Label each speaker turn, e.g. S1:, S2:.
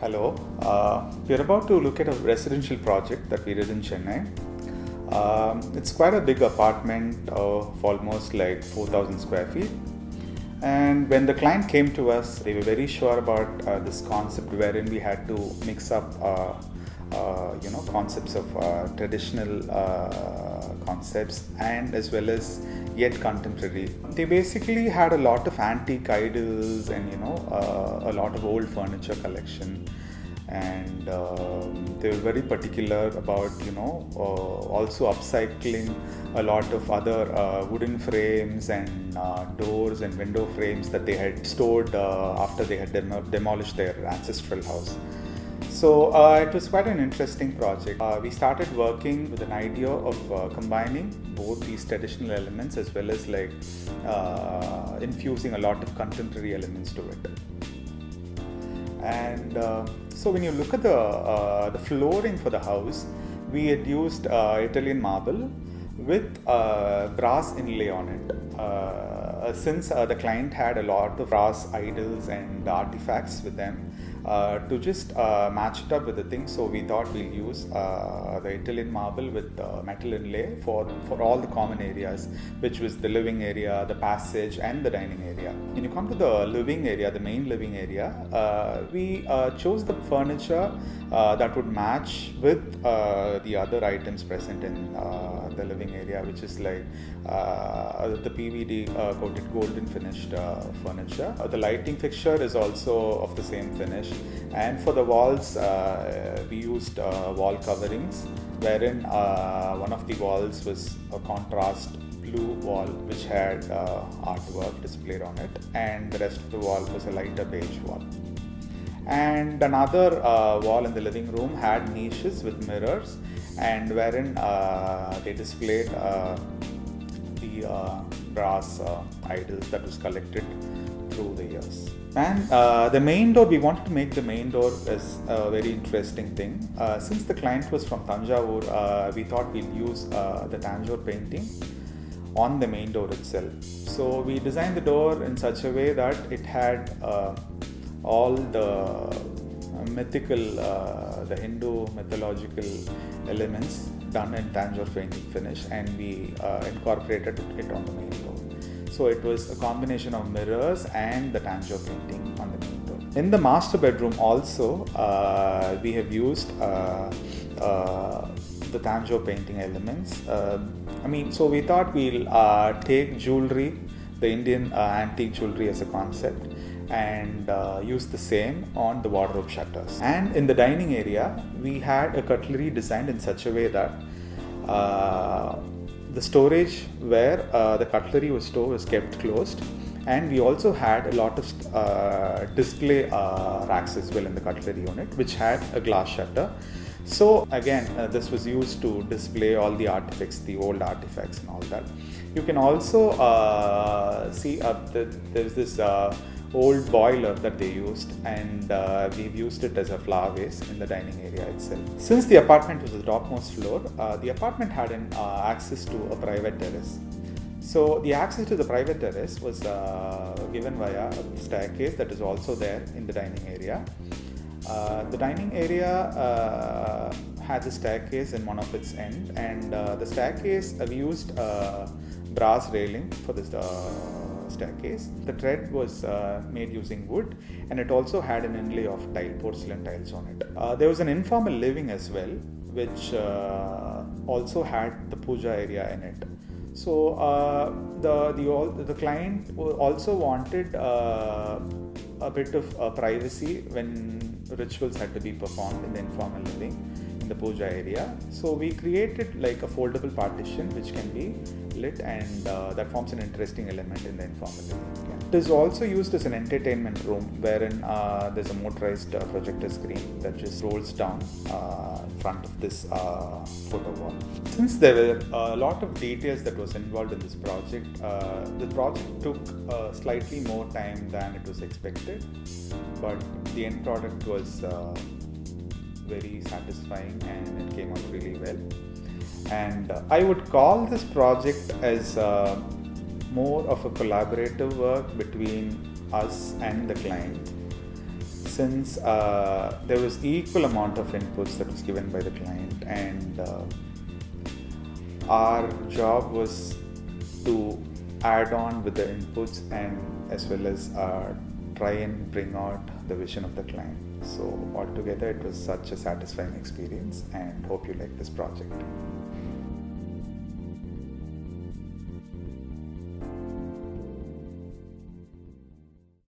S1: Hello. We're about to look at a residential project that we did in Chennai. It's quite a big apartment of almost like 4,000 square feet. And when the client came to us, they were very sure about this concept wherein we had to mix up, concepts of traditional concepts and as well as yet contemporary. They basically had a lot of antique idols and a lot of old furniture collection, and they were very particular about also upcycling a lot of other wooden frames and doors and window frames that they had stored after they had demolished their ancestral house. So it was quite an interesting project. We started working with an idea of combining both these traditional elements as well as infusing a lot of contemporary elements to it. And so when you look at the flooring for the house, we had used Italian marble with brass inlay on it. Since the client had a lot of brass idols and artifacts with them, to just match it up with the thing, so we thought we'll use the Italian marble with metal inlay for all the common areas, which was the living area, the passage and the dining area. When you come to the living area, the main living area, we chose the furniture that would match with the other items present in the living area, which is like the PVD coated golden finished furniture. The lighting fixture is also of the same finish, and for the walls we used wall coverings, wherein one of the walls was a contrast blue wall which had artwork displayed on it, and the rest of the wall was a lighter beige wall. And another wall in the living room had niches with mirrors, and wherein they displayed the brass idols that was collected through the years. And the main door, we wanted to make the main door as a very interesting thing. Since the client was from Tanjavur, we thought we'd use the Tanjore painting on the main door itself. So we designed the door in such a way that it had all the mythical, the Hindu mythological elements done in Tanjore painting finish, and we incorporated it on the main door. So it was a combination of mirrors and the Tanjore painting on the main door. In the master bedroom also, we have used the Tanjore painting elements. So we thought we'll take jewelry, the Indian antique jewelry as a concept, and use the same on the wardrobe shutters. And in the dining area, we had a cutlery designed in such a way that the storage where the cutlery was stored was kept closed, and we also had a lot of display racks as well in the cutlery unit, which had a glass shutter. So again, this was used to display all the artifacts, the old artifacts and all that. You can also see there's this old boiler that they used, and we've used it as a flower vase in the dining area itself. Since the apartment was the topmost floor, the apartment had an access to a private terrace. So the access to the private terrace was given via a staircase that is also there in the dining area. The dining area had the staircase in one of its ends, and the staircase we used brass railing for this staircase. The tread was made using wood, and it also had an inlay of porcelain tiles on it. There was an informal living as well, which also had the puja area in it. So the client also wanted a bit of privacy when rituals had to be performed in the informal living in the puja area. So we created like a foldable partition which can be lit, and that forms an interesting element in the informal living. Yeah. It is also used as an entertainment room, wherein there's a motorized projector screen that just rolls down in front of this photo wall. Since there were a lot of details that was involved in this project, the project took slightly more time than it was expected, but the end product was very satisfying and it came out really well. And I would call this project as more of a collaborative work between us and the client. since there was equal amount of inputs that was given by the client, and our job was to add on with the inputs and as well as try and bring out the vision of the client. So altogether it was such a satisfying experience, and hope you like this project.